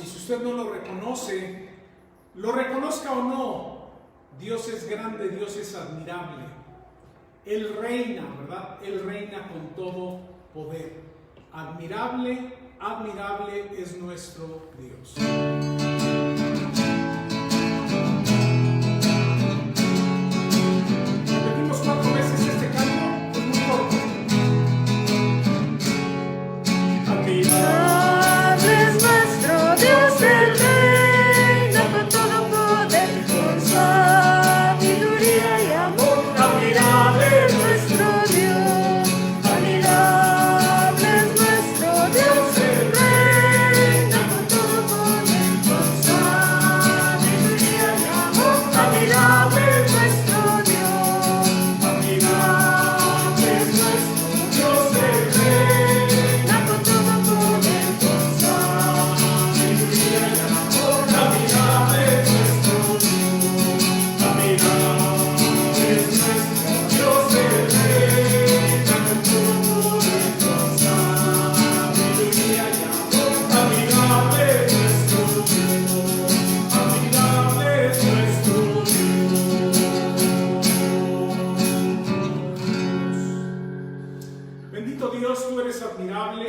y si usted no lo reconoce, lo reconozca o no, Dios es grande, Dios es admirable. Él reina, ¿verdad? Él reina con todo poder. Admirable, admirable es nuestro Dios. Repetimos 4 veces este canto, es muy corto. Admirable es nuestro Dios, el reina con todo poder, con sabiduría y amor. Admirable es nuestro Dios, admirable es nuestro Dios, el reina con todo poder, con sabiduría y amor. Admirable es nuestro Dios, admirable es nuestro Dios, el reina con todo poder, con sabiduría y amor. Admirable es nuestro Dios, admirable es nuestro Dios, el reina con todo poder, con sabiduría y amor. Admirable es nuestro Dios, admirable es nuestro Dios. Bendito Dios, tú eres admirable.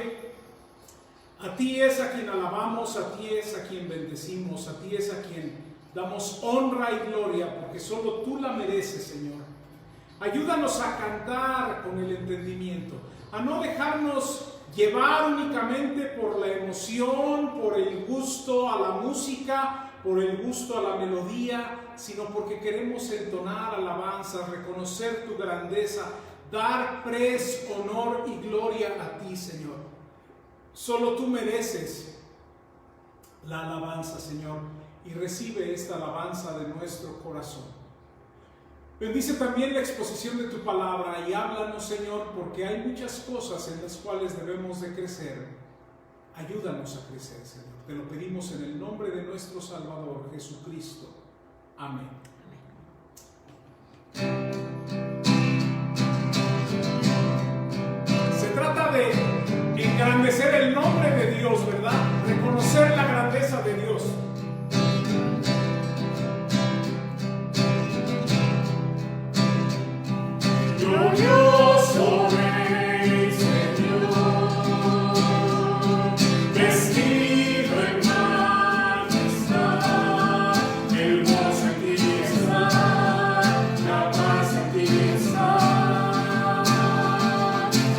A ti es a quien alabamos, a ti es a quien bendecimos, a ti es a quien damos honra y gloria, porque solo tú la mereces, Señor. Ayúdanos a cantar con el entendimiento, a no dejarnos llevar únicamente por la emoción, por el gusto a la música, por el gusto a la melodía, sino porque queremos entonar alabanzas, reconocer tu grandeza, dar honor y gloria a ti, Señor. Solo tú mereces la alabanza, Señor, y recibe esta alabanza de nuestro corazón. Bendice también la exposición de tu palabra y háblanos, Señor, porque hay muchas cosas en las cuales debemos de crecer. Ayúdanos a crecer, Señor. Te lo pedimos en el nombre de nuestro Salvador, Jesucristo. Amén. Se trata de engrandecer el nombre de Dios, ¿verdad? Reconocer la grandeza de Dios. Glorioso Rey, Señor, vestido en majestad, el gozo en ti está, la paz en ti está.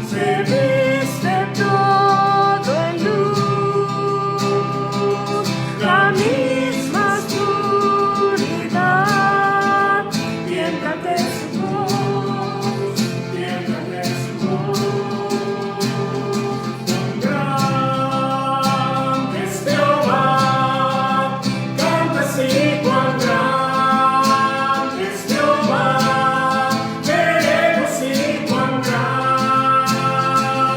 Se viste todo en luz, la misma oscuridad, tiembla ante su voz, tiembla ante su voz. Cuán grande es Jehová, canta así, cuán grande es Jehová, veremos y cuán grande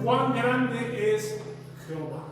cuán grande es Jehová.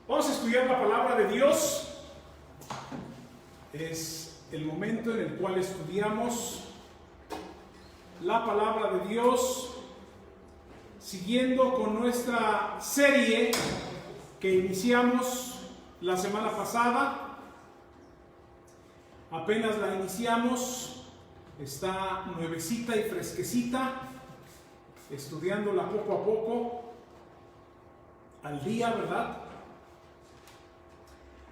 Vamos a estudiar la palabra de Dios. Es el momento en el cual estudiamos la palabra de Dios, siguiendo con nuestra serie que iniciamos la semana pasada. Apenas la iniciamos, está nuevecita y fresquecita, estudiándola poco a poco, al día, ¿verdad?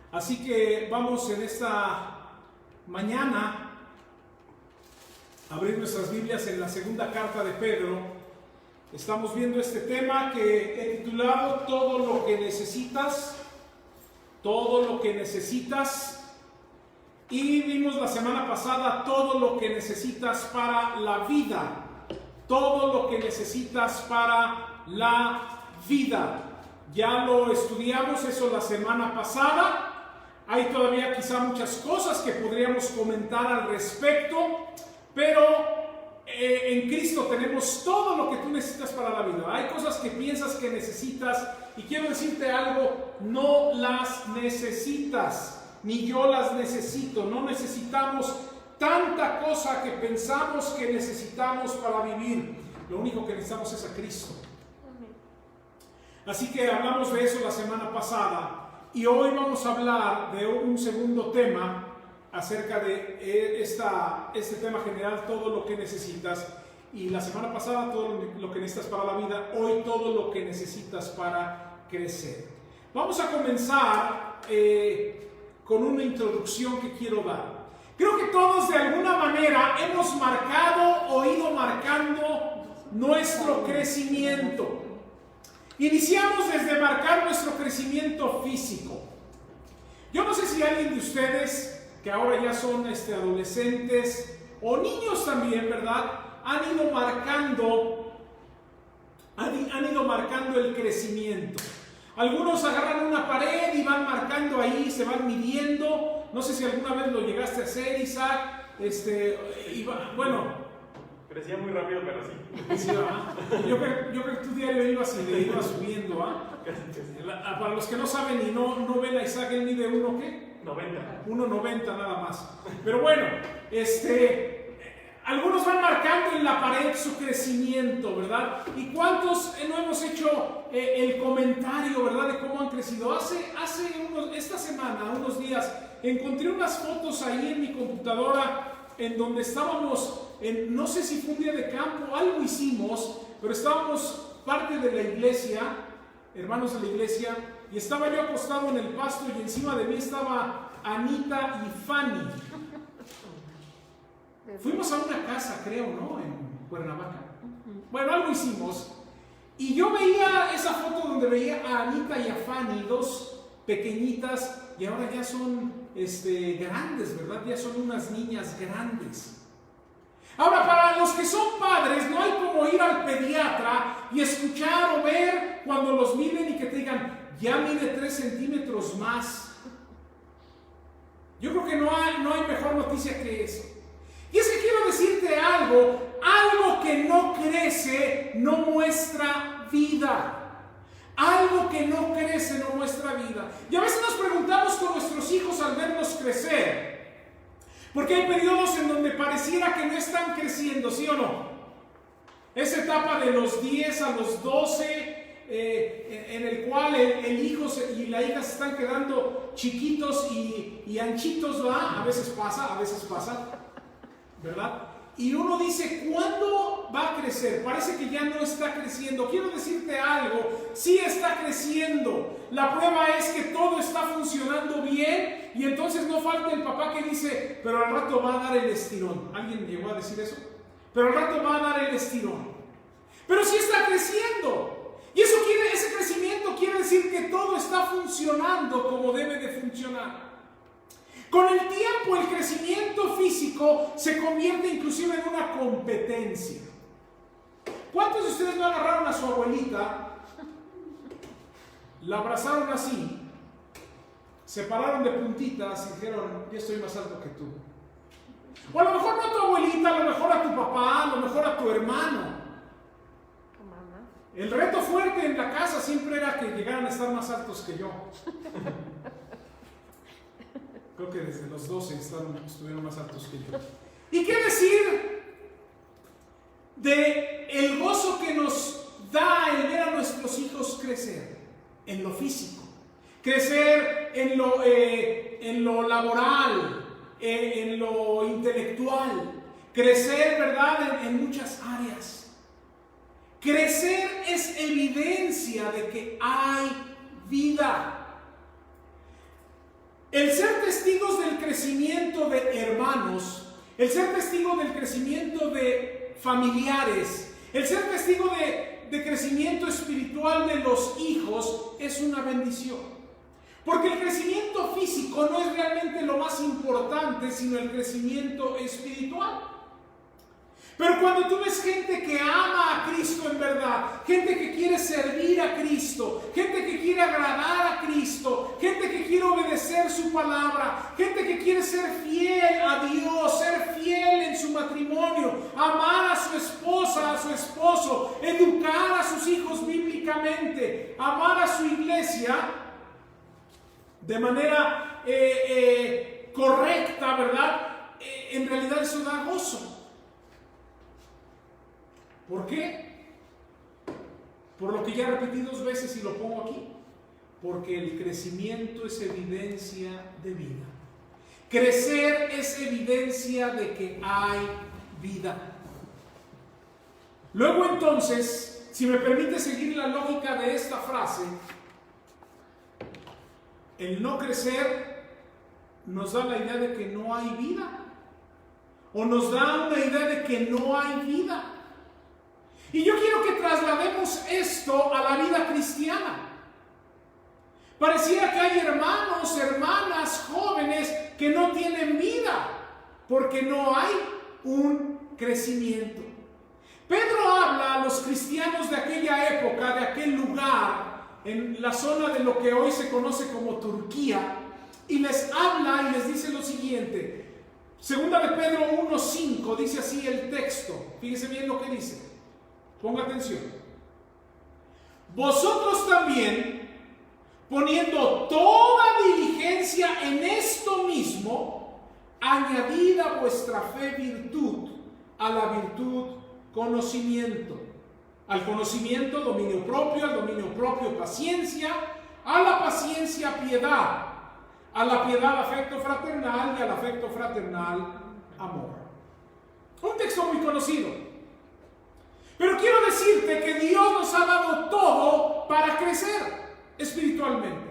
Así que vamos en esta mañana a abrir nuestras Biblias en la segunda carta de Pedro. Estamos viendo este tema que he titulado Todo lo que necesitas. Todo lo que necesitas. Y vimos la semana pasada todo lo que necesitas para la vida. Todo lo que necesitas para la vida. Ya lo estudiamos eso la semana pasada. Hay todavía quizá muchas cosas que podríamos comentar al respecto, pero en Cristo tenemos todo lo que tú necesitas para la vida. Hay cosas que piensas que necesitas y quiero decirte algo, no las necesitas, ni yo las necesito. No necesitamos tanta cosa que pensamos que necesitamos para vivir. Lo único que necesitamos es a Cristo. Así que hablamos de eso la semana pasada. Y hoy vamos a hablar de un segundo tema acerca de este tema general, todo lo que necesitas. Y la semana pasada, todo lo que necesitas para la vida. Hoy, todo lo que necesitas para crecer. Vamos a comenzar con una introducción que quiero dar. Creo que todos de alguna manera hemos marcado o ido marcando nuestro crecimiento. Iniciamos desde marcar nuestro crecimiento físico. Yo no sé si alguien de ustedes, que ahora ya son adolescentes o niños también, ¿verdad?, han ido marcando el crecimiento. Algunos agarran una pared y van marcando ahí, se van midiendo. No sé si alguna vez lo llegaste a hacer, Isaac. Bueno. Crecía muy rápido, pero sí. Sí, yo creo que tu diario ibas subiendo. Para los que no saben y no ven a Isaac, él mide 90. 1.90 nada más. Pero bueno, algunos van marcando en la pared su crecimiento, ¿verdad? ¿Y cuántos no hemos hecho el comentario, ¿verdad?, de cómo han crecido? Esta semana, unos días, encontré unas fotos ahí en mi computadora en donde estábamos, no sé si fue un día de campo, algo hicimos, pero estábamos parte de la iglesia, hermanos de la iglesia, y estaba yo acostado en el pasto y encima de mí estaba Anita y Fanny. Fuimos a una casa, creo, ¿no?, en Cuernavaca. Bueno, algo hicimos. Y yo veía esa foto donde veía a Anita y a Fanny, dos pequeñitas, y ahora ya son grandes, ¿verdad? Ya son unas niñas grandes. Ahora, para los que son padres, no hay como ir al pediatra y escuchar o ver cuando los miden y que te digan, ya mide 3 centímetros más. Yo creo que no hay mejor noticia que eso. Y es que quiero decirte algo que no crece no muestra vida. Algo que no crece no muestra vida. Y a veces nos preguntamos con nuestros hijos al verlos crecer, porque hay periodos en donde pareciera que no están creciendo, ¿sí o no? Esa etapa de los 10 a los 12, en el cual el hijo y la hija se están quedando chiquitos y anchitos, ¿verdad? A veces pasa, ¿verdad? Y uno dice, ¿cuándo va a crecer? Parece que ya no está creciendo. Quiero decirte algo, sí está creciendo. La prueba es que todo está funcionando bien y entonces no falta el papá que dice, pero al rato va a dar el estirón. ¿Alguien llegó a decir eso? Pero al rato va a dar el estirón. Pero sí está creciendo. Y ese crecimiento quiere decir que todo está funcionando como debe de funcionar. Con el tiempo el crecimiento físico se convierte inclusive en una competencia. ¿Cuántos de ustedes no agarraron a su abuelita, la abrazaron así, se pararon de puntitas y dijeron, yo estoy más alto que tú? O a lo mejor no a tu abuelita, a lo mejor a tu papá, a lo mejor a tu hermano. El reto fuerte en la casa siempre era que llegaran a estar más altos que yo. Creo que desde los 12 estuvieron más altos que yo. ¿Y qué decir de el gozo que nos da el ver a nuestros hijos crecer en lo físico? Crecer en lo laboral, en lo intelectual. Crecer, ¿verdad?, en muchas áreas. Crecer es evidencia de que hay vida. El ser testigos del crecimiento de hermanos, el ser testigo del crecimiento de familiares, el ser testigo de crecimiento espiritual de los hijos es una bendición. Porque el crecimiento físico no es realmente lo más importante, sino el crecimiento espiritual. Pero cuando tú ves gente que ama a Cristo en verdad, gente que quiere servir a Cristo, gente que quiere agradar a Cristo, gente que quiere obedecer su palabra, gente que quiere ser fiel a Dios, ser fiel en su matrimonio, amar a su esposa, a su esposo, educar a sus hijos bíblicamente, amar a su iglesia de manera correcta, ¿verdad? En realidad eso da gozo. ¿Por qué? Por lo que ya repetí 2 veces y lo pongo aquí. Porque el crecimiento es evidencia de vida. Crecer es evidencia de que hay vida. Luego entonces, si me permite seguir la lógica de esta frase, el no crecer nos da la idea de que no hay vida, o nos da una idea de que no hay vida. Y yo quiero que traslademos esto a la vida cristiana. Pareciera que hay hermanos, hermanas, jóvenes que no tienen vida, porque no hay un crecimiento. Pedro habla a los cristianos de aquella época, de aquel lugar, en la zona de lo que hoy se conoce como Turquía, y les habla y les dice lo siguiente. Segunda de Pedro 1:5, dice así el texto. Fíjese bien lo que dice. Ponga atención. Vosotros también, poniendo toda diligencia en esto mismo, añadid a vuestra fe virtud, a la virtud conocimiento, al conocimiento dominio propio, al dominio propio paciencia, a la paciencia piedad, a la piedad afecto fraternal y al afecto fraternal amor. Un texto muy conocido. Pero quiero decirte que Dios nos ha dado todo para crecer espiritualmente.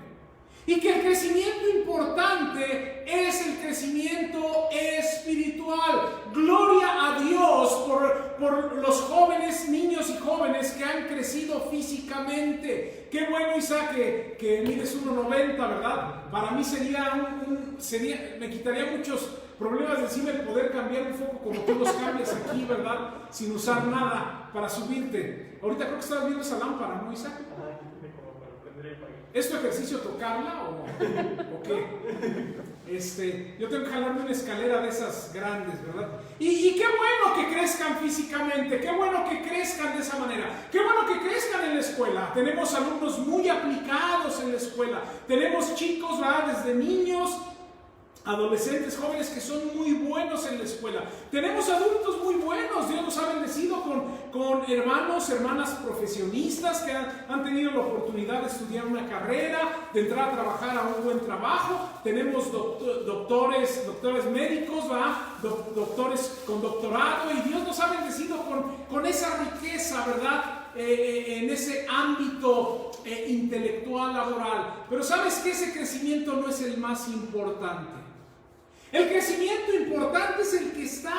Y que el crecimiento importante es el crecimiento espiritual. Gloria a Dios por los jóvenes, niños y jóvenes que han crecido físicamente. Qué bueno, Isaac, que mides 1.90, ¿verdad? Para mí me quitaría muchos problemas de encima el poder cambiar un foco como tú los cambias aquí, ¿verdad? Sin usar nada para subirte. Ahorita creo que estabas viendo esa lámpara, ¿no, Isaac? ¿Es tu ejercicio tocarla o qué? Yo tengo que jalarme una escalera de esas grandes, ¿verdad? Y qué bueno que crezcan físicamente, qué bueno que crezcan de esa manera, qué bueno que crezcan en la escuela. Tenemos alumnos muy aplicados en la escuela, tenemos chicos, ¿verdad? Desde niños, adolescentes, jóvenes que son muy buenos en la escuela. Tenemos adultos muy buenos. Dios nos ha bendecido con hermanos, hermanas profesionistas que han tenido la oportunidad de estudiar una carrera, de entrar a trabajar a un buen trabajo. Tenemos doctores médicos, ¿verdad? Doctores con doctorado, y Dios nos ha bendecido con esa riqueza, ¿verdad? En ese ámbito intelectual, laboral. Pero ¿sabes qué? Ese crecimiento no es el más importante. El crecimiento importante es el que está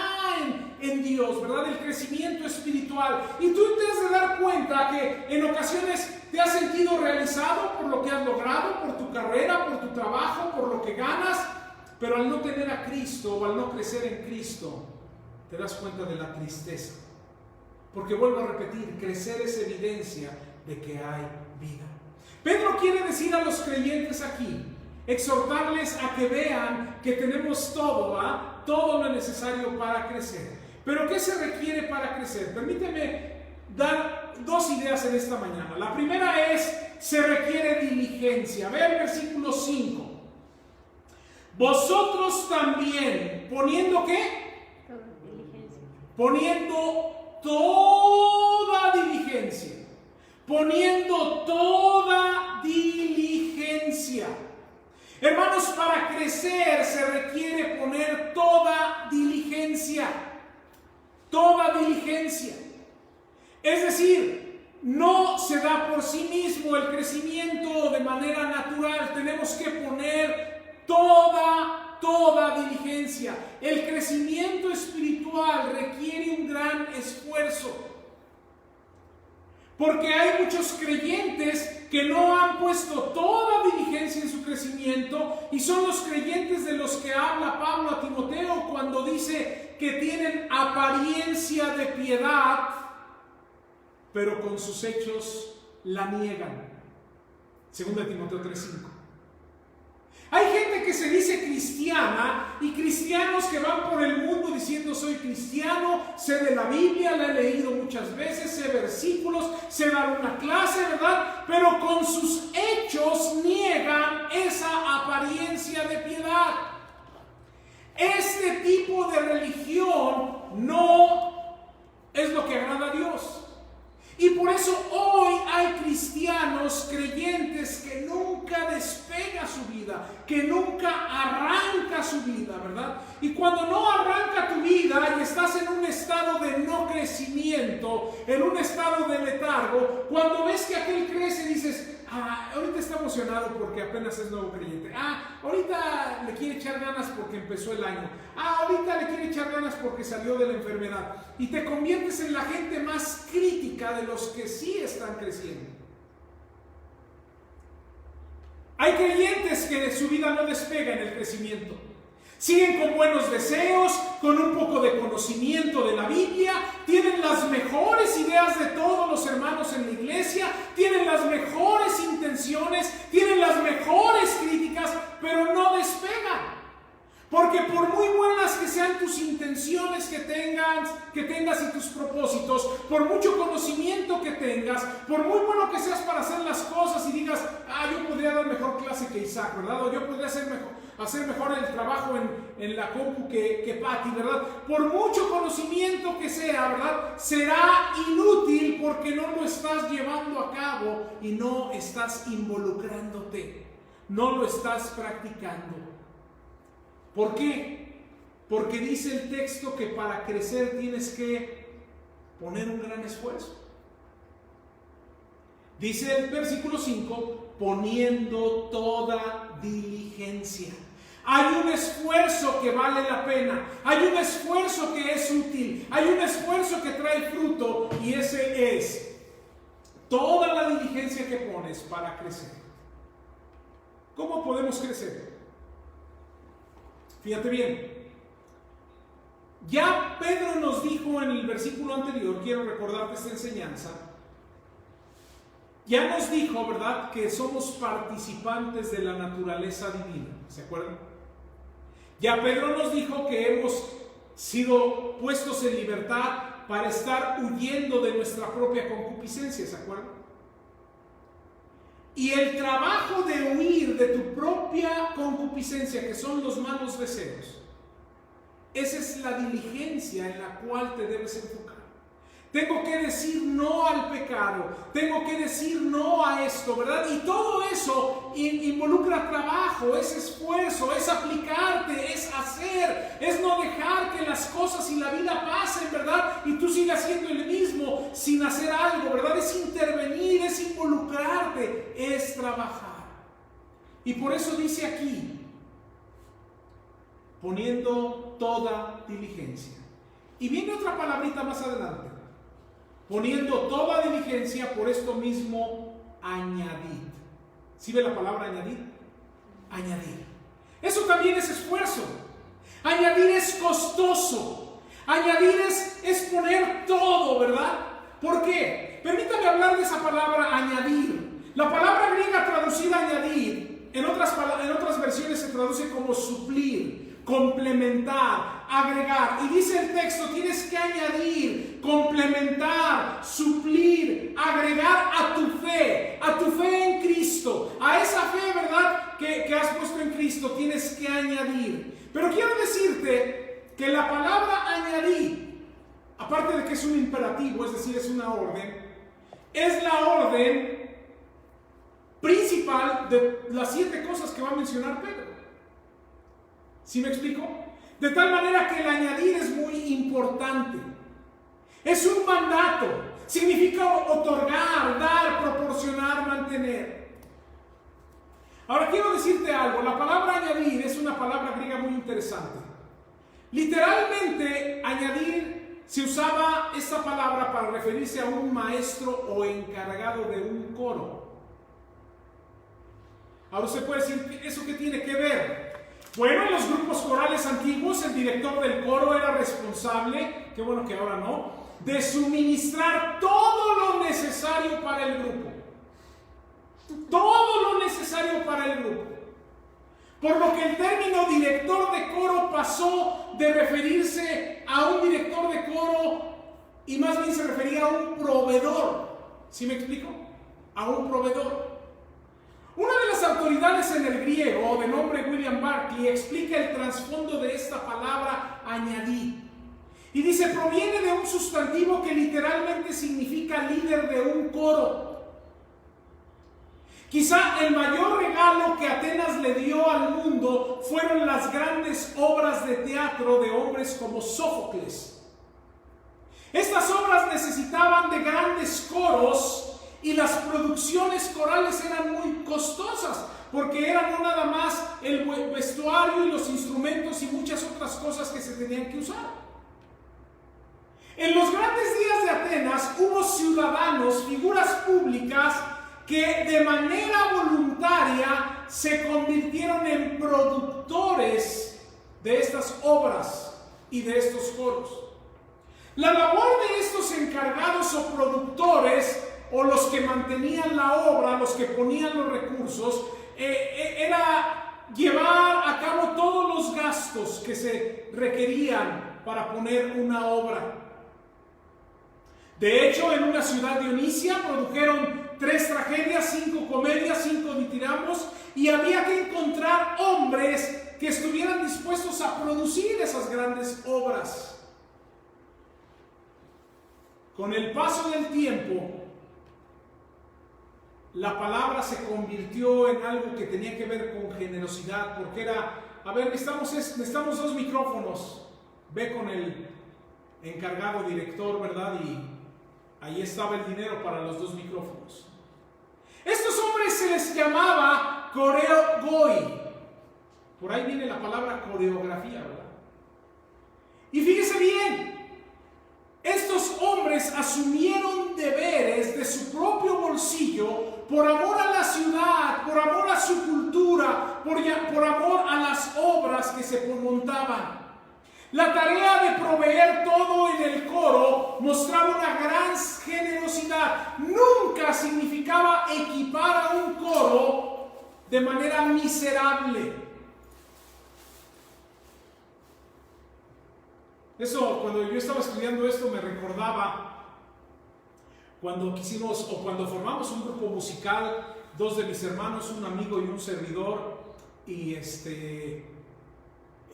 en Dios, ¿verdad? El crecimiento espiritual. Y tú te has de dar cuenta que en ocasiones te has sentido realizado por lo que has logrado, por tu carrera, por tu trabajo, por lo que ganas, pero al no tener a Cristo o al no crecer en Cristo, te das cuenta de la tristeza. Porque vuelvo a repetir, crecer es evidencia de que hay vida. Pedro quiere decir a los creyentes aquí, exhortarles a que vean que tenemos todo, ¿ah? Todo lo necesario para crecer. Pero ¿qué se requiere para crecer? Permíteme dar dos ideas en esta mañana. La primera es, se requiere diligencia. Ve el versículo 5. Vosotros también, ¿poniendo qué? Toda diligencia. Poniendo toda diligencia. Poniendo toda diligencia. Hermanos, para crecer se requiere poner toda diligencia. Toda diligencia. Es decir, no se da por sí mismo el crecimiento de manera natural. Tenemos que poner toda diligencia. El crecimiento espiritual requiere un gran esfuerzo. Porque hay muchos creyentes que no han puesto toda diligencia en su crecimiento, y son los creyentes de los que habla Pablo a Timoteo cuando dice que tienen apariencia de piedad, pero con sus hechos la niegan. 2 Timoteo 3:5. Hay gente que se dice cristiana y cristianos que van por el mundo diciendo soy cristiano, sé de la Biblia, la he leído muchas veces, sé versículos, sé dar una clase, ¿verdad? Pero con sus hechos niegan esa apariencia de piedad. Este tipo de religión no es lo que agrada a Dios. Y por eso hoy hay cristianos creyentes que nunca despega su vida, que nunca arranca su vida, crecimiento, en un estado de letargo, cuando ves que aquel crece dices, ahorita está emocionado porque apenas es nuevo creyente, ahorita le quiere echar ganas porque empezó el año, ahorita le quiere echar ganas porque salió de la enfermedad, y te conviertes en la gente más crítica de los que sí están creciendo. Hay creyentes que de su vida no despegan el crecimiento. Siguen con buenos deseos, con un poco de conocimiento de la Biblia, tienen las mejores ideas de todos los hermanos en la iglesia, tienen las mejores intenciones, tienen las mejores críticas, pero no despegan. Porque por muy buenas que sean tus intenciones que tengas y tus propósitos, por mucho conocimiento que tengas, por muy bueno que seas para hacer las cosas y digas, yo podría dar mejor clase que Isaac, ¿verdad? O yo podría hacer mejor el trabajo en la compu que Pati, ¿verdad? Por mucho conocimiento que sea, ¿verdad? Será inútil porque no lo estás llevando a cabo y no estás involucrándote, no lo estás practicando. ¿Por qué? Porque dice el texto que para crecer tienes que poner un gran esfuerzo. Dice el versículo 5, poniendo toda diligencia. Hay un esfuerzo que vale la pena, hay un esfuerzo que es útil, hay un esfuerzo que trae fruto, y ese es toda la diligencia que pones para crecer. ¿Cómo podemos crecer? Fíjate bien, ya Pedro nos dijo en el versículo anterior, quiero recordarte esta enseñanza, ya nos dijo, ¿verdad?, que somos participantes de la naturaleza divina, ¿se acuerdan? Ya Pedro nos dijo que hemos sido puestos en libertad para estar huyendo de nuestra propia concupiscencia, ¿se acuerdan? Y el trabajo de huir de tu propia concupiscencia, que son los malos deseos, esa es la diligencia en la cual te debes enfocar. Tengo que decir no al pecado, tengo que decir no a esto, ¿verdad? Y todo eso involucra trabajo, es esfuerzo, es aplicarte, es hacer, es no dejar que las cosas y la vida pasen, ¿verdad? Y tú sigas siendo el mismo sin hacer algo, ¿verdad? Es intervenir, es involucrarte, es trabajar. Y por eso dice aquí, poniendo toda diligencia. Y viene otra palabrita más adelante. Poniendo toda diligencia, por esto mismo, añadid. ¿Sí ve la palabra añadir? Añadir. Eso también es esfuerzo. Añadir es costoso. Añadir es poner todo, ¿verdad? ¿Por qué? Permítame hablar de esa palabra añadir. La palabra griega traducida añadir, en otras versiones se traduce como suplir, complementar, agregar. Y dice el texto, tienes que añadir, complementar, suplir, agregar a tu fe en Cristo, a esa fe, ¿verdad?, que has puesto en Cristo, tienes que añadir. Pero quiero decirte que la palabra añadir, aparte de que es un imperativo, es decir, es una orden, es la orden principal de las 7 cosas que va a mencionar Pedro. ¿Sí me explico? De tal manera que el añadir es muy importante. Es un mandato. Significa otorgar, dar, proporcionar, mantener. Ahora quiero decirte algo. La palabra añadir es una palabra griega muy interesante. Literalmente, añadir, se usaba esta palabra para referirse a un maestro o encargado de un coro. Ahora usted puede decir, ¿eso qué tiene que ver? Bueno, en los grupos corales antiguos, el director del coro era responsable, qué bueno que ahora no, de suministrar todo lo necesario para el grupo. Todo lo necesario para el grupo. Por lo que el término director de coro pasó de referirse a un director de coro y más bien se refería a un proveedor. ¿Sí me explico? A un proveedor. Una de las autoridades en el griego, de nombre William Barclay, explica el trasfondo de esta palabra añadir. Y dice, proviene de un sustantivo que literalmente significa líder de un coro. Quizá el mayor regalo que Atenas le dio al mundo fueron las grandes obras de teatro de hombres como Sófocles. Estas obras necesitaban de grandes coros y las producciones corales eran muy costosas, porque era no nada más el vestuario y los instrumentos y muchas otras cosas que se tenían que usar. En los grandes días de Atenas hubo ciudadanos, figuras públicas, que de manera voluntaria se convirtieron en productores de estas obras y de estos coros. La labor de estos encargados o productores, o los que mantenían la obra, los que ponían los recursos, era llevar a cabo todos los gastos que se requerían para poner una obra. De hecho, en una ciudad dionisia produjeron 3 tragedias, 5 comedias, 5 ditirambos, y había que encontrar hombres que estuvieran dispuestos a producir esas grandes obras. Con el paso del tiempo, la palabra se convirtió en algo que tenía que ver con generosidad, porque era, a ver, necesitamos 2 micrófonos, ve con el encargado director, ¿verdad? Y ahí estaba el dinero para los 2 micrófonos. Estos hombres se les llamaba coreogoi. Por ahí viene la palabra coreografía, ¿verdad? Y fíjese bien, estos hombres asumieron deberes de su propio bolsillo por amor a la ciudad, por amor a su cultura, por amor a las obras que se montaban. La tarea de proveer todo en el coro mostraba una gran generosidad. Nunca significaba equipar a un coro de manera miserable. Eso, cuando yo estaba estudiando esto, me recordaba cuando cuando formamos un grupo musical, 2 de mis hermanos, un amigo y un servidor, y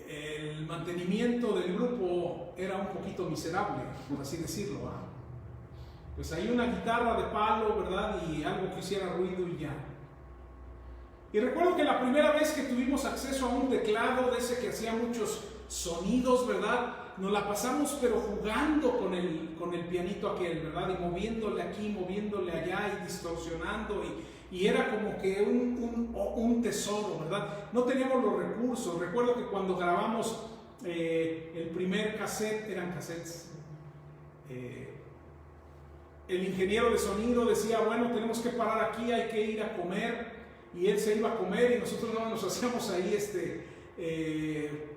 el mantenimiento del grupo era un poquito miserable, por así decirlo, ¿eh? Pues ahí una guitarra de palo, ¿verdad? Y algo que hiciera ruido y ya. Y recuerdo que la primera vez que tuvimos acceso a un teclado de ese que hacía muchos sonidos, ¿verdad? Nos la pasamos pero jugando con el pianito aquel, ¿verdad? Y moviéndole aquí, moviéndole allá y distorsionando y era como que un tesoro, ¿verdad? No teníamos los recursos. Recuerdo que cuando grabamos el primer cassette, eran cassettes, el ingeniero de sonido decía, bueno, tenemos que parar aquí, hay que ir a comer, y él se iba a comer y nosotros no nos hacíamos ahí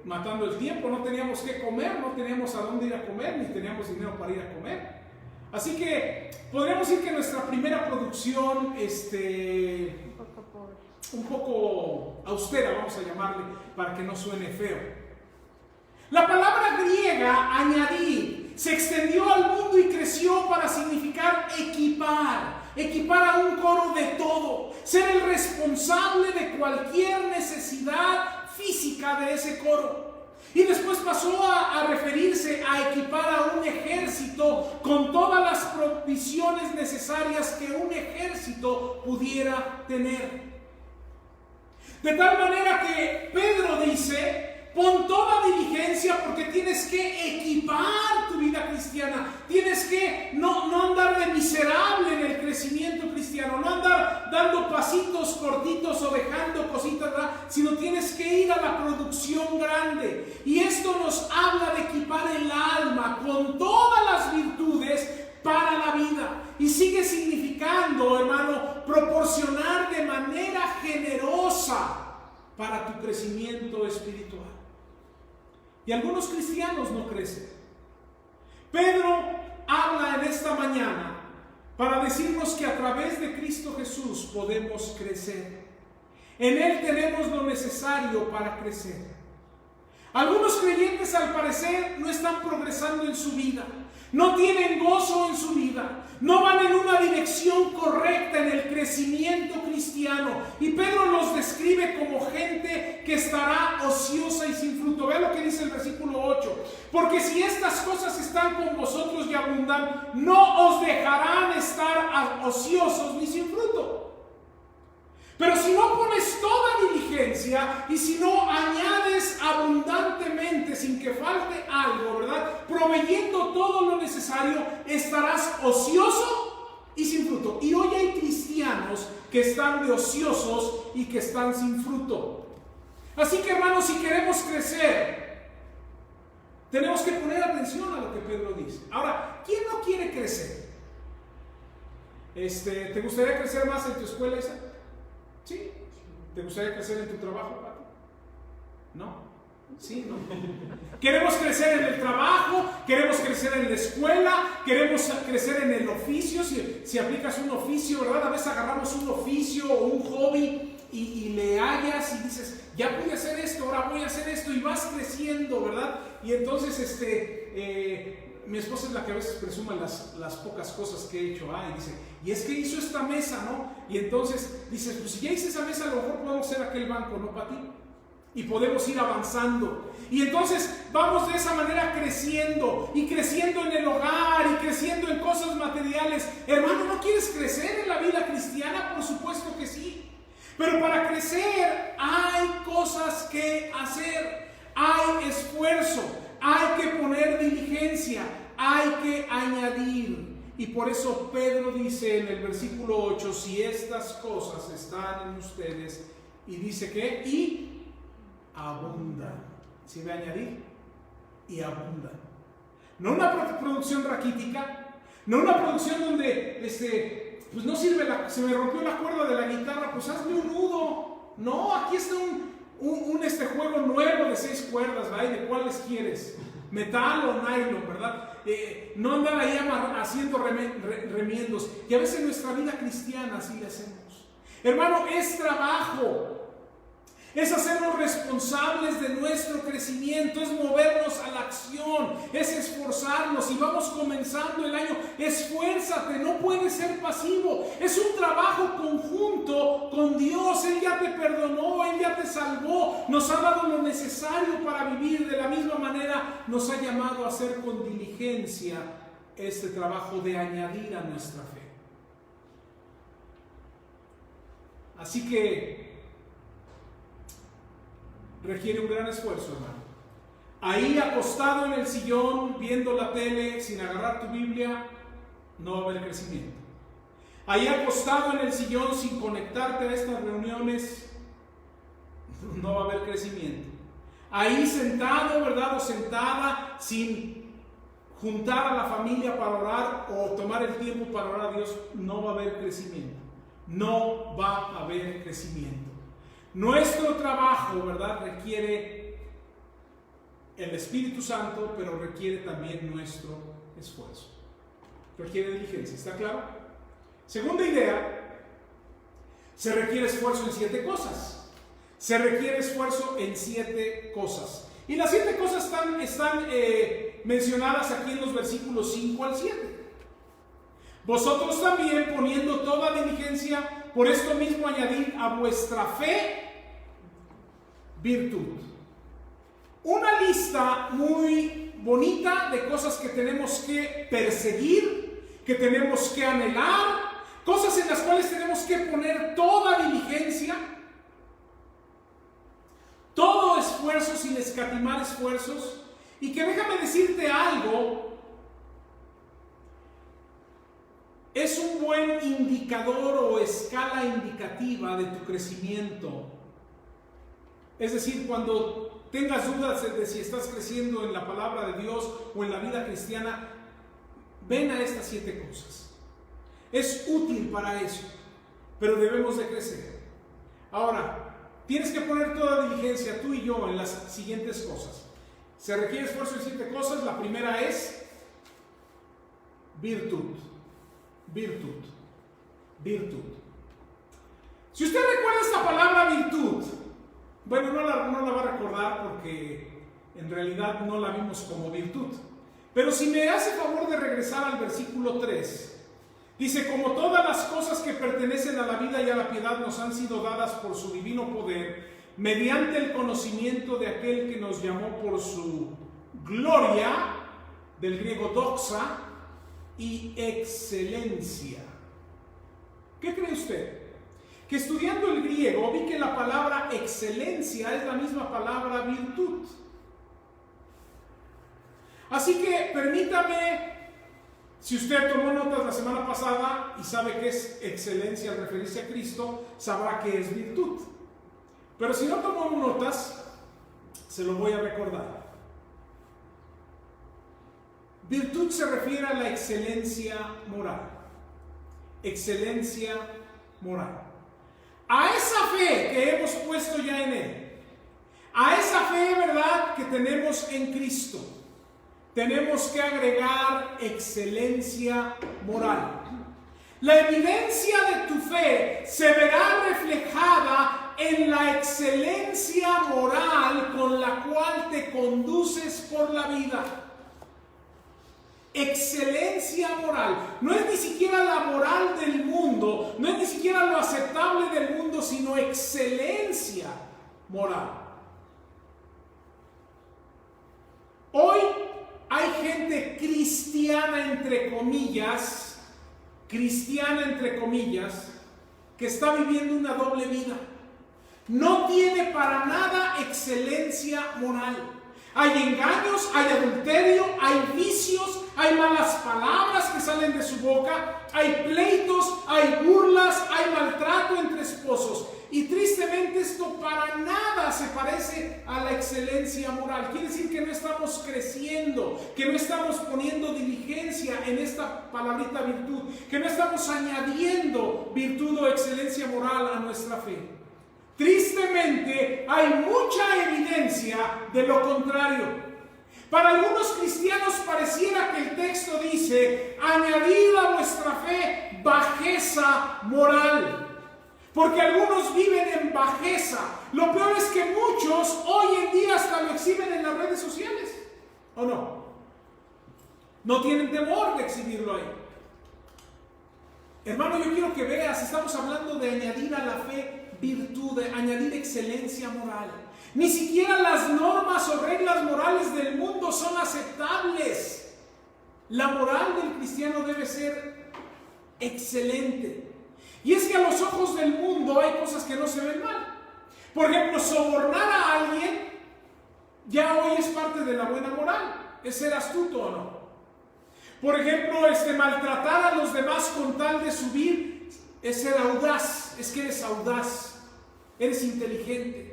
matando el tiempo. No teníamos que comer, no teníamos a dónde ir a comer, ni teníamos dinero para ir a comer. Así que podríamos decir que nuestra primera producción, un poco austera, vamos a llamarle, para que no suene feo. La palabra griega, añadir, se extendió al mundo y creció para significar equipar a un coro de todo, ser el responsable de cualquier necesidad física de ese coro. Y después pasó a referirse a equipar a un ejército con todas las provisiones necesarias que un ejército pudiera tener. De tal manera que Pedro dice, pon toda diligencia porque tienes que equipar tu vida cristiana. Tienes que no andar de miserable en el crecimiento cristiano, no andar dando pasitos cortitos o dejando cositas, ¿verdad? Sino tienes que ir a la producción grande. Y esto nos habla de equipar el alma con todas las virtudes para la vida. Y sigue significando, hermano, proporcionar de manera generosa para tu crecimiento espiritual. Y algunos cristianos no crecen. Pedro habla en esta mañana para decirnos que a través de Cristo Jesús podemos crecer. En Él tenemos lo necesario para crecer. Algunos creyentes, al parecer, no están progresando en su vida. No tienen gozo en su vida. No van en una dirección correcta en el crecimiento cristiano. Y Pedro los describe como gente que estará ociosa y sin fruto. Ve lo que dice el versículo 8. Porque si estas cosas están con vosotros y abundan, no os dejarán estar ociosos ni sin fruto. Pero si no pones toda diligencia y si no añades abundantemente sin que falte algo, ¿verdad? Proveyendo todo lo necesario, estarás ocioso y sin fruto. Y hoy hay cristianos que están de ociosos y que están sin fruto. Así que, hermanos, si queremos crecer, tenemos que poner atención a lo que Pedro dice. Ahora, ¿quién no quiere crecer? ¿Te gustaría crecer más en tu escuela, Isaac? ¿Sí? ¿Te gustaría crecer en tu trabajo, Pati? ¿No? Sí, ¿no? Queremos crecer en el trabajo, queremos crecer en la escuela, queremos crecer en el oficio. Si aplicas un oficio, ¿verdad? A veces agarramos un oficio o un hobby y le hallas y dices, ya pude hacer esto, ahora voy a hacer esto, y vas creciendo, ¿verdad? Y entonces, mi esposa es la que a veces presume las pocas cosas que he hecho. Y dice, y es que hizo esta mesa, ¿no? Y entonces dices, pues si ya hice esa mesa, a lo mejor podemos hacer aquel banco, ¿no, Pati? Y podemos ir avanzando. Y entonces vamos de esa manera creciendo, y creciendo en el hogar, y creciendo en cosas materiales. Hermano, ¿no quieres crecer en la vida cristiana? Por supuesto que sí. Pero para crecer hay cosas que hacer, hay esfuerzo, hay que poner diligencia, hay que añadir. Y por eso Pedro dice en el versículo 8, si estas cosas están en ustedes, y dice que, y abundan. ¿Sí ve añadir? Y abundan. No una producción raquítica, no una producción donde, pues no sirve, se me rompió la cuerda de la guitarra, pues hazme un nudo. No, aquí está un juego nuevo de 6 cuerdas, ¿verdad? ¿De cuáles quieres? Metal o nylon, ¿verdad? No andar ahí haciendo remiendos. Y a veces en nuestra vida cristiana así le hacemos. Hermano, es trabajo. Es hacernos responsables de nuestro crecimiento, es movernos a la acción, es esforzarnos. Y vamos comenzando el año, esfuérzate, no puedes ser pasivo. Es un trabajo conjunto con Dios. Él ya te perdonó, Él ya te salvó, nos ha dado lo necesario para vivir. De la misma manera nos ha llamado a hacer con diligencia este trabajo de añadir a nuestra fe. Así que requiere un gran esfuerzo, hermano. Ahí acostado en el sillón, viendo la tele, sin agarrar tu Biblia, no va a haber crecimiento. Ahí acostado en el sillón, sin conectarte a estas reuniones, no va a haber crecimiento. Ahí sentado, ¿verdad? O sentada, sin juntar a la familia para orar o tomar el tiempo para orar a Dios, no va a haber crecimiento. No va a haber crecimiento. Nuestro trabajo, ¿verdad?, requiere el Espíritu Santo, pero requiere también nuestro esfuerzo. Requiere diligencia, ¿está claro? Segunda idea, se requiere esfuerzo en 7 cosas. Se requiere esfuerzo en 7 cosas. Y las 7 cosas están mencionadas aquí en los versículos 5 al 7. Vosotros también, poniendo toda diligencia, por esto mismo añadid a vuestra fe virtud. Una lista muy bonita de cosas que tenemos que perseguir, que tenemos que anhelar, cosas en las cuales tenemos que poner toda diligencia, todo esfuerzo sin escatimar esfuerzos. Y que déjame decirte algo, es un buen indicador o escala indicativa de tu crecimiento. Es decir, cuando tengas dudas de si estás creciendo en la palabra de Dios o en la vida cristiana, ven a estas 7 cosas. Es útil para eso, pero debemos de crecer. Ahora, tienes que poner toda diligencia, tú y yo, en las siguientes cosas. Se requiere esfuerzo en 7 cosas. La primera es virtud. Virtud. Virtud. Si usted recuerda esta palabra virtud, bueno, no la va a recordar porque en realidad no la vimos como virtud. Pero si me hace favor de regresar al versículo 3, dice, como todas las cosas que pertenecen a la vida y a la piedad nos han sido dadas por su divino poder, mediante el conocimiento de aquel que nos llamó por su gloria, del griego doxa, y excelencia. ¿Qué cree usted? que estudiando el griego vi que la palabra excelencia es la misma palabra virtud. Así que permítame, si usted tomó notas la semana pasada y sabe qué es excelencia al referirse a Cristo, sabrá qué es virtud. Pero si no tomó notas, se lo voy a recordar. Virtud se refiere a la excelencia moral. Excelencia moral. A esa fe que hemos puesto ya en Él, a esa fe, ¿verdad?, que tenemos en Cristo, tenemos que agregar excelencia moral. La evidencia de tu fe se verá reflejada en la excelencia moral con la cual te conduces por la vida. Excelencia moral. No es ni siquiera la moral del mundo, no es ni siquiera lo aceptable del mundo, sino excelencia moral. Hoy hay gente cristiana entre comillas, que está viviendo una doble vida. No tiene para nada excelencia moral. Hay engaños, hay adulterio, hay vicios, hay malas palabras que salen de su boca, hay pleitos, hay burlas, hay maltrato entre esposos. Y tristemente esto para nada se parece a la excelencia moral. Quiere decir que no estamos creciendo, que no estamos poniendo diligencia en esta palabrita virtud, que no estamos añadiendo virtud o excelencia moral a nuestra fe. Tristemente hay mucha evidencia de lo contrario. Para algunos cristianos pareciera que el texto dice: añadid a vuestra fe bajeza moral. Porque algunos viven en bajeza. Lo peor es que muchos hoy en día hasta lo exhiben en las redes sociales. ¿O no? No tienen temor de exhibirlo ahí. Hermano, yo quiero que veas, estamos hablando de añadir a la fe virtud, de añadir excelencia moral. Ni siquiera las normas o reglas morales del mundo son aceptables. La moral del cristiano debe ser excelente. Y es que a los ojos del mundo hay cosas que no se ven mal. Por ejemplo, sobornar a alguien ya hoy es parte de la buena moral. ¿Es ser astuto o no? Por ejemplo, maltratar a los demás con tal de subir es ser audaz. Es que eres audaz, eres inteligente.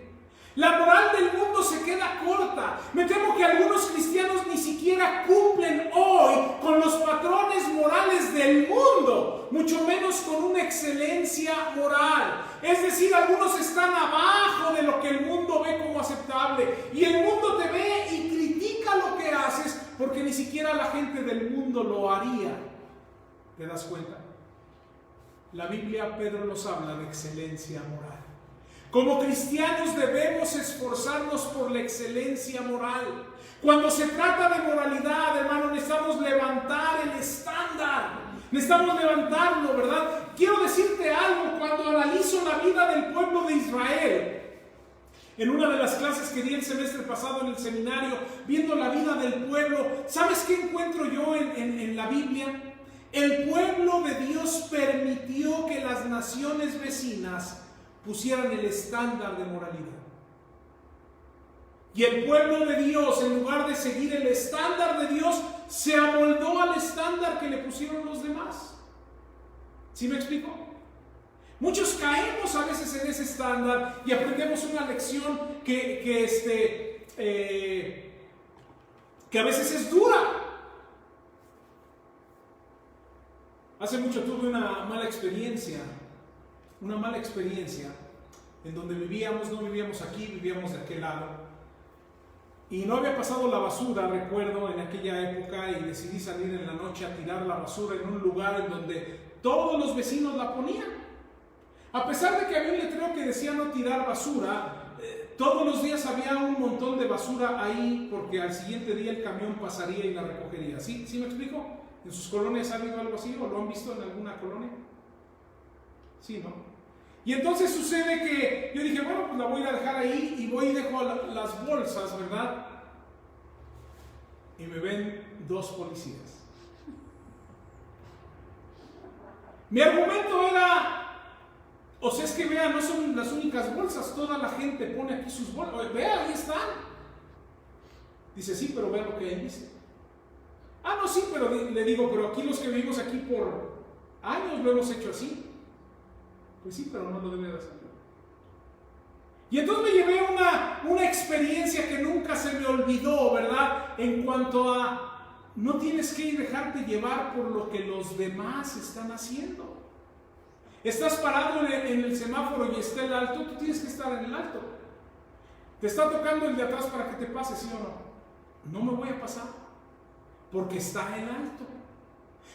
La moral del mundo se queda corta. Me temo que algunos cristianos ni siquiera cumplen hoy con los patrones morales del mundo, mucho menos con una excelencia moral. Es decir, algunos están abajo de lo que el mundo ve como aceptable. Y el mundo te ve y critica lo que haces porque ni siquiera la gente del mundo lo haría. ¿Te das cuenta? La Biblia, Pedro nos habla de excelencia moral. Como cristianos debemos esforzarnos por la excelencia moral. Cuando se trata de moralidad, hermano, necesitamos levantar el estándar. Necesitamos levantarlo, ¿verdad? Quiero decirte algo. Cuando analizo la vida del pueblo de Israel, en una de las clases que di el semestre pasado en el seminario, viendo la vida del pueblo, ¿sabes qué encuentro yo en la Biblia? El pueblo de Dios permitió que las naciones vecinas pusieran el estándar de moralidad. Y el pueblo de Dios, en lugar de seguir el estándar de Dios, se amoldó al estándar que le pusieron los demás. ¿Sí me explico? Muchos caemos a veces en ese estándar y aprendemos una lección que a veces es dura. Hace mucho tuve una mala experiencia en donde vivíamos, no vivíamos aquí, vivíamos de aquel lado. Y no había pasado la basura, recuerdo, en aquella época, y decidí salir en la noche a tirar la basura en un lugar en donde todos los vecinos la ponían. A pesar de que había un letrero que decía no tirar basura, todos los días había un montón de basura ahí porque al siguiente día el camión pasaría y la recogería. ¿Sí me explico? ¿En sus colonias ha habido algo así o lo han visto en alguna colonia? Sí, ¿no? Y entonces sucede que yo dije, bueno, pues la voy a dejar ahí y voy y dejo las bolsas, ¿verdad? Y me ven 2 policías. Mi argumento era, O sea, es que vea, no son las únicas bolsas, toda la gente pone aquí sus bolsas. Vea, ahí están. Dice, sí, pero vea lo que ahí dice. Ah, no, sí, pero le digo, pero aquí los que vivimos aquí por años lo hemos hecho así. Pues sí, pero no lo debe de hacer. Y entonces me llevé una experiencia que nunca se me olvidó, ¿verdad? En cuanto a, no tienes que dejarte llevar por lo que los demás están haciendo. Estás parado en el semáforo y está el alto, tú tienes que estar en el alto. Te está tocando el de atrás para que te pases, ¿sí o no? No me voy a pasar, porque está el alto.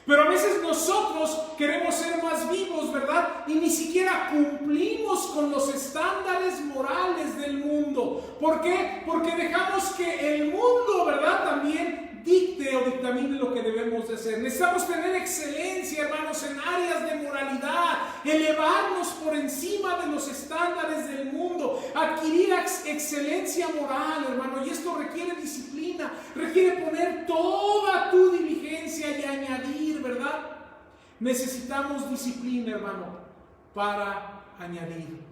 Pero a veces nosotros queremos ser más vivos, ¿verdad? Y ni siquiera cumplimos con los estándares morales del mundo. ¿Por qué? Porque dejamos que el mundo, ¿verdad?, también dicte o dictamine lo que debemos de hacer. Necesitamos tener excelencia, hermanos, en áreas de moralidad, elevarnos por encima de los estándares del mundo, adquirir excelencia moral, hermano, y esto requiere disciplina, requiere poner toda tu diligencia y añadir, ¿verdad? Necesitamos disciplina, hermano, para añadir.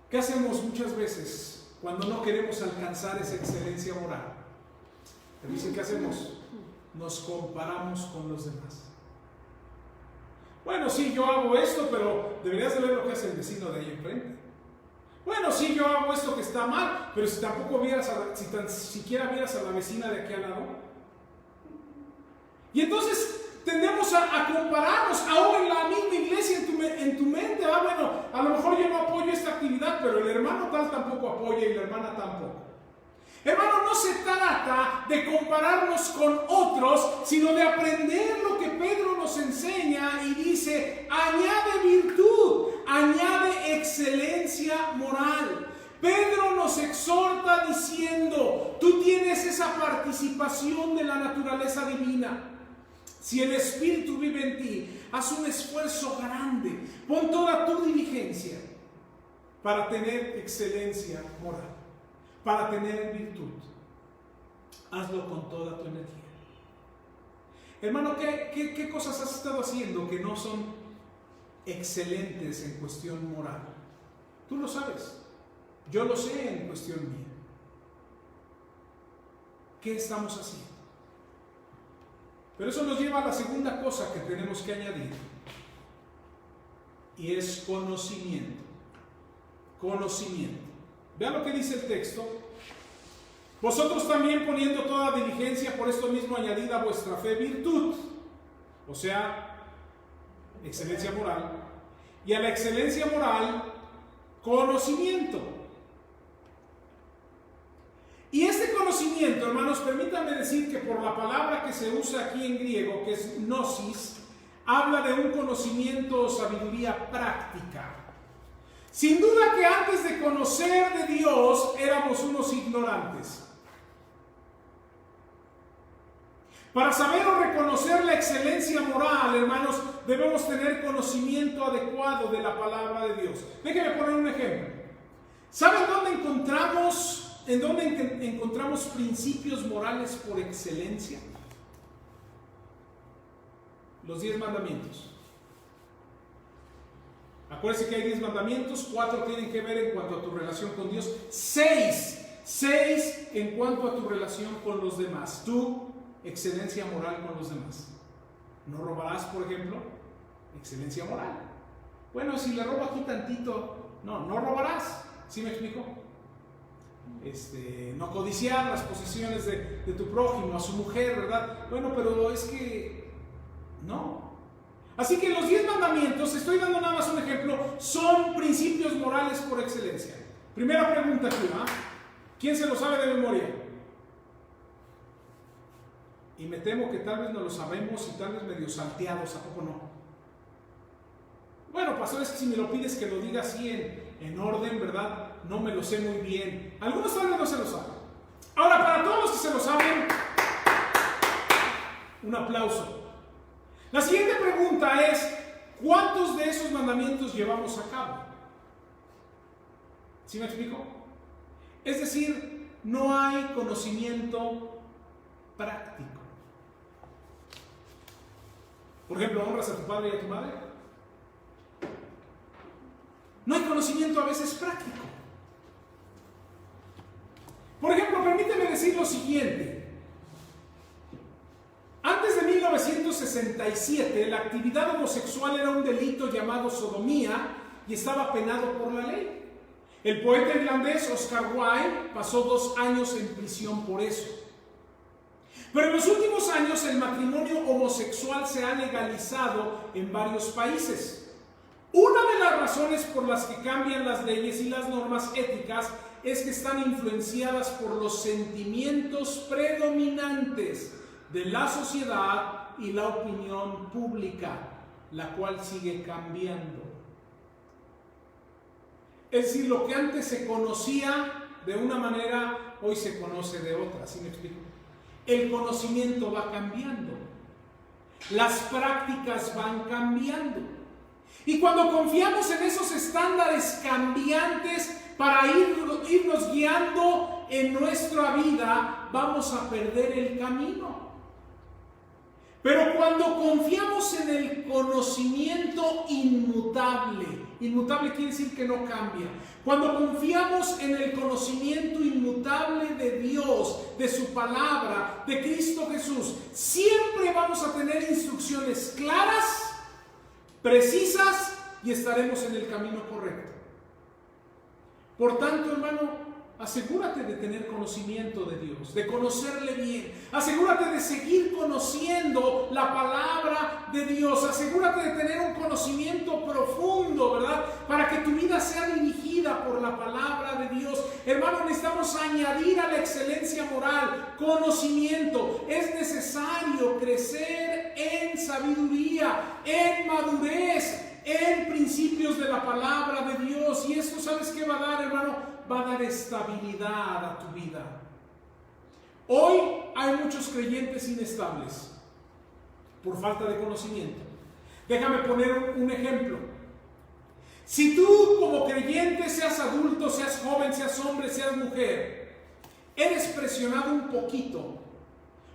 ¿Qué hacemos muchas veces cuando no queremos alcanzar esa excelencia moral? Te dicen, ¿qué hacemos? Nos comparamos con los demás. Bueno, sí, yo hago esto, pero deberías de ver lo que hace el vecino de ahí enfrente. Bueno, sí, yo hago esto que está mal, pero si tampoco vieras, si tan siquiera vieras a la vecina de aquí al lado. Y entonces tendemos a compararnos, aún en la misma iglesia, en tu mente. Ah, bueno, a lo mejor yo no apoyo esta actividad, pero el hermano tal tampoco apoya y la hermana tampoco. Hermano, no se trata de compararnos con otros, sino de aprender lo que Pedro nos enseña y dice, añade virtud, añade excelencia moral. Pedro nos exhorta diciendo, tú tienes esa participación de la naturaleza divina. Si el Espíritu vive en ti, haz un esfuerzo grande, pon toda tu diligencia para tener excelencia moral, para tener virtud. Hazlo con toda tu energía. Hermano, ¿qué cosas has estado haciendo que no son excelentes en cuestión moral? Tú lo sabes, yo lo sé en cuestión mía. ¿Qué estamos haciendo? Pero eso nos lleva a la segunda cosa que tenemos que añadir, y es conocimiento. Conocimiento. Vean lo que dice el texto. Vosotros también, poniendo toda diligencia, por esto mismo añadid a vuestra fe virtud, o sea, excelencia moral, y a la excelencia moral, conocimiento. Y este conocimiento, hermanos, permítanme decir que por la palabra que se usa aquí en griego, que es gnosis, habla de un conocimiento o sabiduría práctica. Sin duda que antes de conocer de Dios éramos unos ignorantes. Para saber o reconocer la excelencia moral, hermanos, debemos tener conocimiento adecuado de la palabra de Dios. Déjenme poner un ejemplo. ¿Saben dónde encontramos principios morales por excelencia? Los 10 mandamientos. Acuérdense que hay 10 mandamientos, 4 tienen que ver en cuanto a tu relación con Dios, 6 en cuanto a tu relación con los demás, tu excelencia moral con los demás. No robarás, por ejemplo, excelencia moral. Bueno, si le robo aquí tantito, no robarás, ¿sí me explico? No codiciar las posesiones de tu prójimo, a su mujer, ¿verdad? Bueno, pero es que no. Así que los 10 mandamientos, estoy dando nada más un ejemplo, son principios morales por excelencia. Primera pregunta aquí, ¿ah? ¿Quién se lo sabe de memoria? Y me temo que tal vez no lo sabemos y tal vez medio salteados, ¿a poco no? Bueno, pastor, es que si me lo pides que lo diga así en orden, ¿verdad? No me lo sé muy bien. Algunos tal vez no se lo saben. Ahora, para todos los que se lo saben, un aplauso. La siguiente pregunta es, ¿cuántos de esos mandamientos llevamos a cabo? ¿Sí me explico? Es decir, no hay conocimiento práctico. Por ejemplo, ¿honras a tu padre y a tu madre? No hay conocimiento a veces práctico. Por ejemplo, permíteme decir lo siguiente. Antes de 1967, la actividad homosexual era un delito llamado sodomía y estaba penado por la ley. El poeta irlandés Oscar Wilde pasó 2 años en prisión por eso. Pero en los últimos años el matrimonio homosexual se ha legalizado en varios países. Una de las razones por las que cambian las leyes y las normas éticas es que están influenciadas por los sentimientos predominantes de la sociedad y la opinión pública, la cual sigue cambiando. Es decir, lo que antes se conocía de una manera, hoy se conoce de otra, ¿sí me explico? El conocimiento va cambiando, las prácticas van cambiando. Y cuando confiamos en esos estándares cambiantes para irnos guiando en nuestra vida, vamos a perder el camino. Pero cuando confiamos en el conocimiento inmutable, inmutable quiere decir que no cambia. Cuando confiamos en el conocimiento inmutable de Dios, de su palabra, de Cristo Jesús, siempre vamos a tener instrucciones claras, precisas y estaremos en el camino correcto. Por tanto, hermano, asegúrate de tener conocimiento de Dios, de conocerle bien. Asegúrate de seguir conociendo la palabra de Dios. Asegúrate de tener un conocimiento profundo, ¿verdad? Para que tu vida sea dirigida por la palabra de Dios. Hermano, necesitamos añadir a la excelencia moral conocimiento. Es necesario crecer en sabiduría, en madurez, en principios de la palabra de Dios. Y esto, ¿sabes qué va a dar, hermano? Va a dar estabilidad a tu vida. Hoy hay muchos creyentes inestables por falta de conocimiento. Déjame poner un ejemplo. Si tú como creyente, seas adulto, seas joven, seas hombre, seas mujer, eres presionado un poquito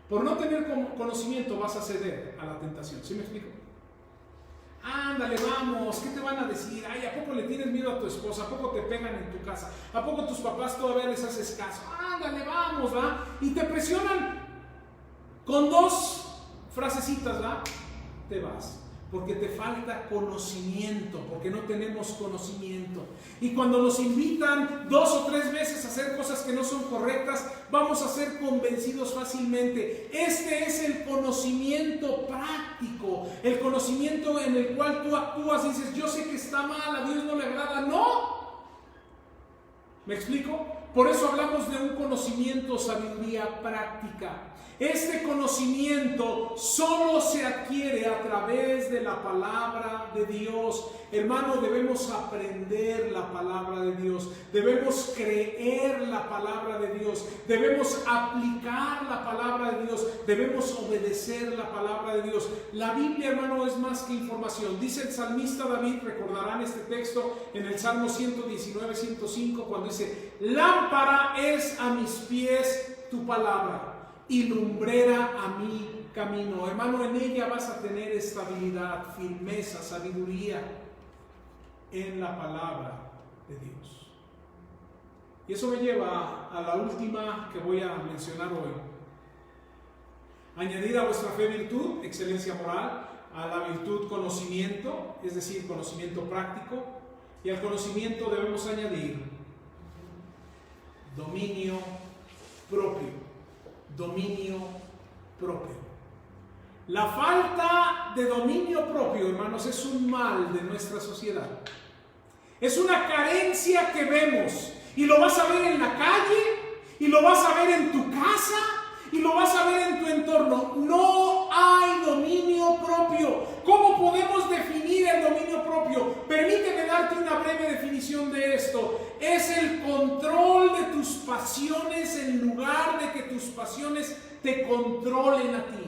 por no tener conocimiento, vas a ceder a la tentación. ¿Sí me explico? Ándale, vamos, ¿qué te van a decir? Ay, ¿a poco le tienes miedo a tu esposa? ¿A poco te pegan en tu casa? ¿A poco tus papás todavía les haces caso? Ándale, vamos, ¿va? Y te presionan con 2 frasecitas, ¿va? Te vas. Porque te falta conocimiento, porque no tenemos conocimiento. Y cuando nos invitan 2 o 3 veces a hacer cosas que no son correctas, vamos a ser convencidos fácilmente. Este es el conocimiento práctico, el conocimiento en el cual tú actúas y dices, yo sé que está mal, a Dios no le agrada. ¡No! ¿Me explico? Por eso hablamos de un conocimiento, sabiduría práctica. Este conocimiento solo se adquiere a través de la palabra de Dios. Hermano, debemos aprender la palabra de Dios. Debemos creer la palabra de Dios. Debemos aplicar la palabra de Dios. Debemos obedecer la palabra de Dios. La Biblia, hermano, es más que información. Dice el salmista David, recordarán este texto en el Salmo 119, 105, cuando dice, lámpara es a mis pies tu palabra y lumbrera a mi camino. Hermano, en ella vas a tener estabilidad, firmeza, sabiduría en la palabra de Dios. Y eso me lleva a la última que voy a mencionar hoy. Añadir a vuestra fe virtud, excelencia moral, a la virtud conocimiento, es decir, conocimiento práctico, y al conocimiento debemos añadir dominio propio. Dominio propio. La falta de dominio propio, hermanos, es un mal de nuestra sociedad. Es una carencia que vemos y lo vas a ver en la calle y lo vas a ver en tu casa y lo vas a ver en tu entorno. No hay dominio propio. ¿Cómo podemos definir el dominio propio? Permíteme darte una breve definición de esto. Es el control de tus pasiones en lugar de que tus pasiones te controlen a ti.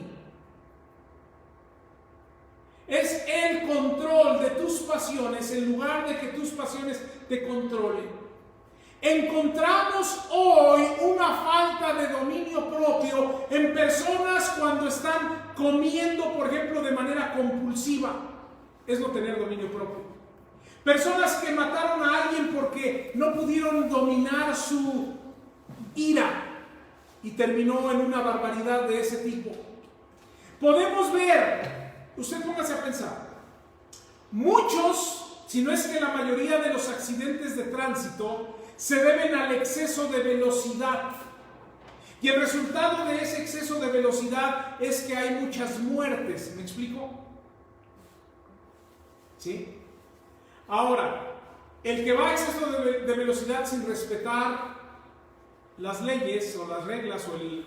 Es el control de tus pasiones en lugar de que tus pasiones te controlen. Encontramos hoy una falta de dominio propio en personas cuando están comiendo, por ejemplo, de manera compulsiva. Es no tener dominio propio. Personas que mataron a alguien porque no pudieron dominar su ira y terminó en una barbaridad de ese tipo. Podemos ver, usted póngase a pensar, muchos, si no es que la mayoría de los accidentes de tránsito se deben al exceso de velocidad. Y el resultado de ese exceso de velocidad es que hay muchas muertes. ¿Me explico? ¿Sí? Ahora, el que va a exceso de velocidad sin respetar las leyes o las reglas o el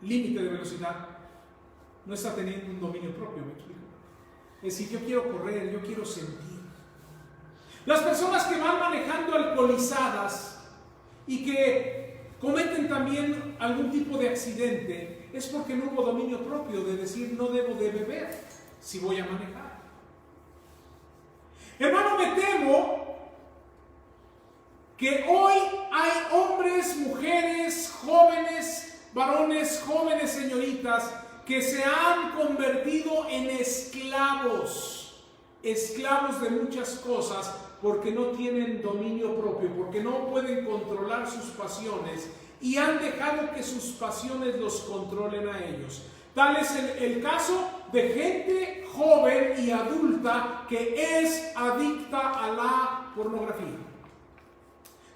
límite de velocidad no está teniendo un dominio propio. ¿Me explico? Es decir, yo quiero correr, yo quiero sentir. Las personas que van manejando alcoholizadas y que cometen también algún tipo de accidente es porque no hubo dominio propio de decir no debo de beber si voy a manejar. Hermano, me temo que hoy hay hombres, mujeres, jóvenes, varones, jóvenes, señoritas que se han convertido en esclavos de muchas cosas porque no tienen dominio propio, porque no pueden controlar sus pasiones y han dejado que sus pasiones los controlen a ellos. Tal es el caso de gente joven y adulta que es adicta a la pornografía.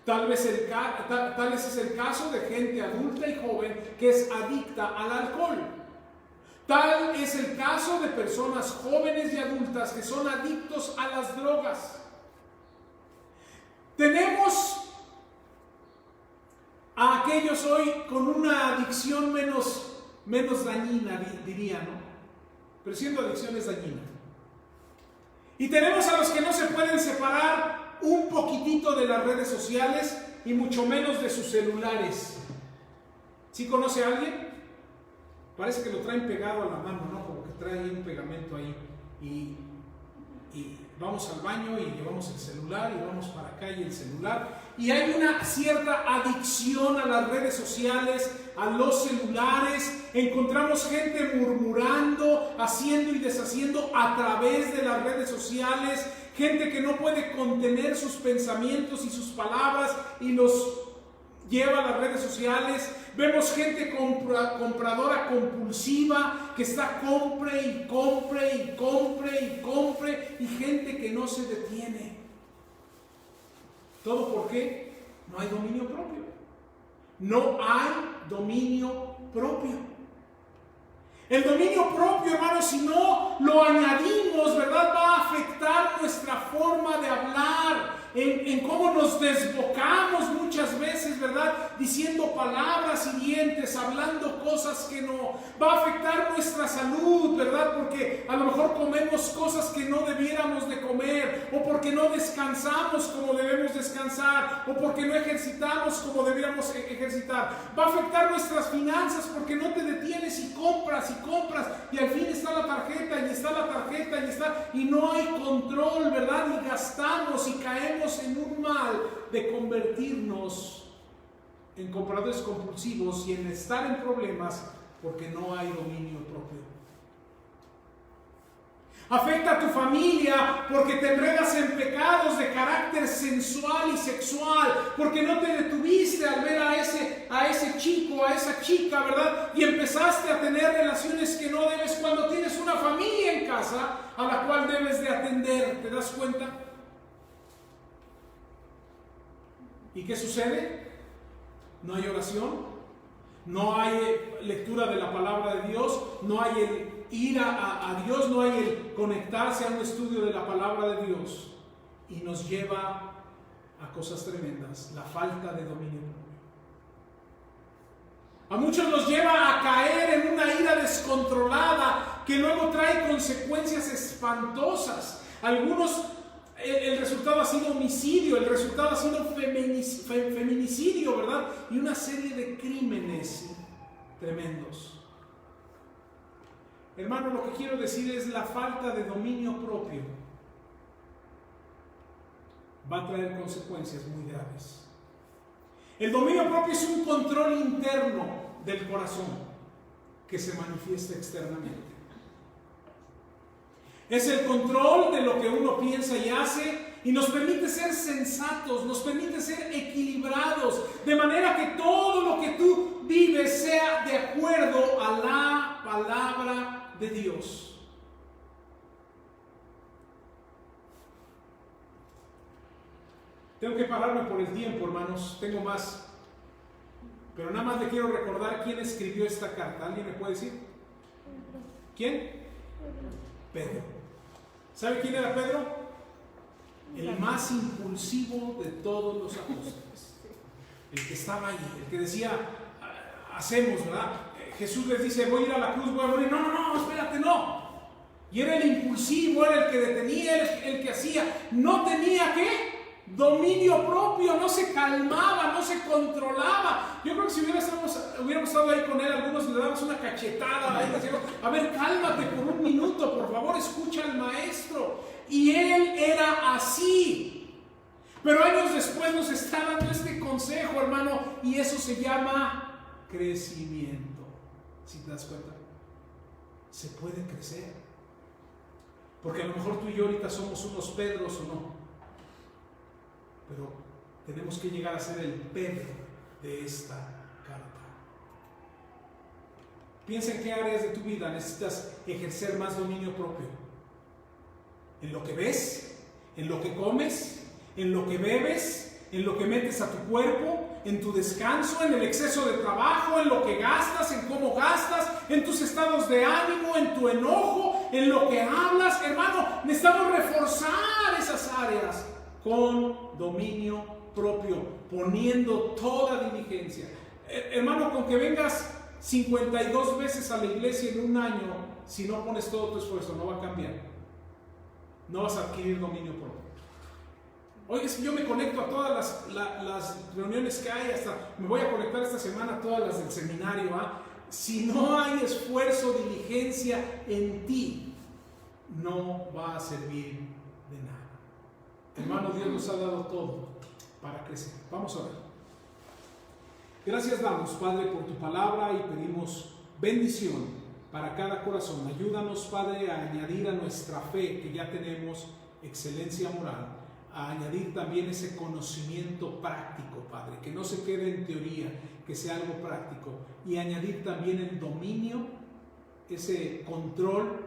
Tal vez es el caso de gente adulta y joven que es adicta al alcohol. Tal es el caso de personas jóvenes y adultas que son adictos a las drogas. Tenemos a aquellos hoy con una adicción menos dañina, diría, ¿no? Pero siendo adicción es dañina. Y tenemos a los que no se pueden separar un poquitito de las redes sociales y mucho menos de sus celulares. ¿Sí conoce a alguien? Parece que lo traen pegado a la mano, ¿no? Como que trae un pegamento ahí. Y vamos al baño y llevamos el celular y vamos para acá y el celular. Y hay una cierta adicción a las redes sociales, a los celulares. Encontramos gente murmurando, haciendo y deshaciendo a través de las redes sociales. Gente que no puede contener sus pensamientos y sus palabras y los lleva a las redes sociales. Vemos gente compradora compulsiva que está compre y compre y compre y compre, y gente que no se detiene. ¿Todo por qué? No hay dominio propio. No hay dominio propio. El dominio propio, hermanos, si no lo añadimos, ¿verdad?, va a afectar nuestra forma de hablar, en cómo nos desbocamos muchas veces, ¿verdad?, diciendo palabras hirientes, hablando cosas que no. Va a afectar nuestra salud, ¿verdad?, porque a lo mejor comemos cosas que no debiéramos de comer, o porque no descansamos como debemos descansar, o porque no ejercitamos como debiéramos ejercitar. Va a afectar nuestras finanzas porque no te detienes y compras, y al fin está la tarjeta, y está la tarjeta, y no hay control, ¿verdad?, y gastamos y caemos en un mal de convertirnos en compradores compulsivos y en estar en problemas porque no hay dominio propio. Afecta a tu familia porque te enredas en pecados de carácter sensual y sexual, porque no te detuviste al ver a ese chico, a esa chica, ¿verdad?, y empezaste a tener relaciones que no debes, cuando tienes una familia en casa a la cual debes de atender. ¿Te das cuenta? ¿Y qué sucede? No hay oración, no hay lectura de la palabra de Dios, no hay el ir a Dios, no hay el conectarse a un estudio de la palabra de Dios, y nos lleva a cosas tremendas, la falta de dominio propio. A muchos los lleva a caer en una ira descontrolada que luego trae consecuencias espantosas. Algunos, el resultado ha sido homicidio, el resultado ha sido feminicidio, ¿verdad?, y una serie de crímenes tremendos. Hermano, lo que quiero decir es la falta de dominio propio va a traer consecuencias muy graves. El dominio propio es un control interno del corazón que se manifiesta externamente. Es el control de lo que uno piensa y hace, y nos permite ser sensatos, nos permite ser equilibrados, de manera que todo lo que tú vives sea de acuerdo a la palabra de Dios. Tengo que pararme por el tiempo, hermanos, tengo más. Pero nada más le quiero recordar quién escribió esta carta. ¿Alguien me puede decir? ¿Quién? Pedro. ¿Sabe quién era Pedro? El más impulsivo de todos los apóstoles. El que estaba ahí, el que decía, hacemos, ¿verdad? Jesús les dice, voy a ir a la cruz, voy a morir. No, espérate, no. Y era el impulsivo, era el que detenía, el que hacía. No tenía ¿qué? Dominio propio, no se calmaba, no se controlaba. Yo creo que si hubiéramos estado ahí con él, algunos le damos una cachetada, ahí decíamos, a ver, cálmate por un minuto, por favor, escucha al maestro. Y él era así. Pero años después nos está dando este consejo, hermano, y eso se llama crecimiento. ¿Sí te das cuenta? Se puede crecer. Porque a lo mejor tú y yo ahorita somos unos Pedros o no. Pero tenemos que llegar a ser el Pedro de esta carta. Piensa en qué áreas de tu vida necesitas ejercer más dominio propio. En lo que ves, en lo que comes, en lo que bebes, en lo que metes a tu cuerpo, en tu descanso, en el exceso de trabajo, en lo que gastas, en cómo gastas, en tus estados de ánimo, en tu enojo, en lo que hablas. Hermano, necesitamos reforzar esas áreas con dominio propio, poniendo toda diligencia. Hermano, con que vengas 52 veces a la iglesia en un año, si no pones todo tu esfuerzo, no va a cambiar. No vas a adquirir dominio propio. Oye, si yo me conecto a todas las reuniones que hay, hasta me voy a conectar esta semana a todas las del seminario, si no hay esfuerzo, diligencia en ti, no va a servir de nada. Hermano, Dios nos ha dado todo para crecer. Vamos a orar. Gracias damos, Padre, por tu palabra y pedimos bendición para cada corazón. Ayúdanos, Padre, a añadir a nuestra fe que ya tenemos excelencia moral, a añadir también ese conocimiento práctico, Padre, que no se quede en teoría, que sea algo práctico, y añadir también el dominio, ese control,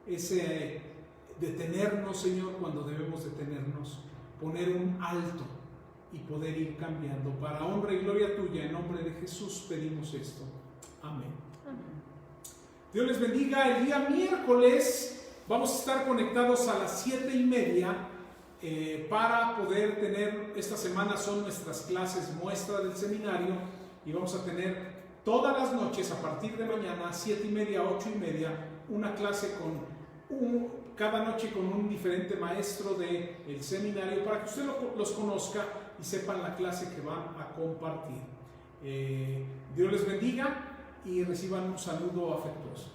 ese detenernos, Señor, cuando debemos detenernos, poner un alto y poder ir cambiando. Para honra y gloria tuya, en nombre de Jesús pedimos esto. Amén. Dios les bendiga. El día miércoles vamos a estar conectados a las 7:30 para poder tener, esta semana son nuestras clases muestra del seminario, y vamos a tener todas las noches a partir de mañana 7:30 a 8:30 una clase cada noche con un diferente maestro del seminario, para que usted los conozca y sepan la clase que van a compartir. Dios les bendiga y reciban un saludo afectuoso.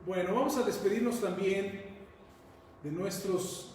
Bueno, vamos a despedirnos también de nuestros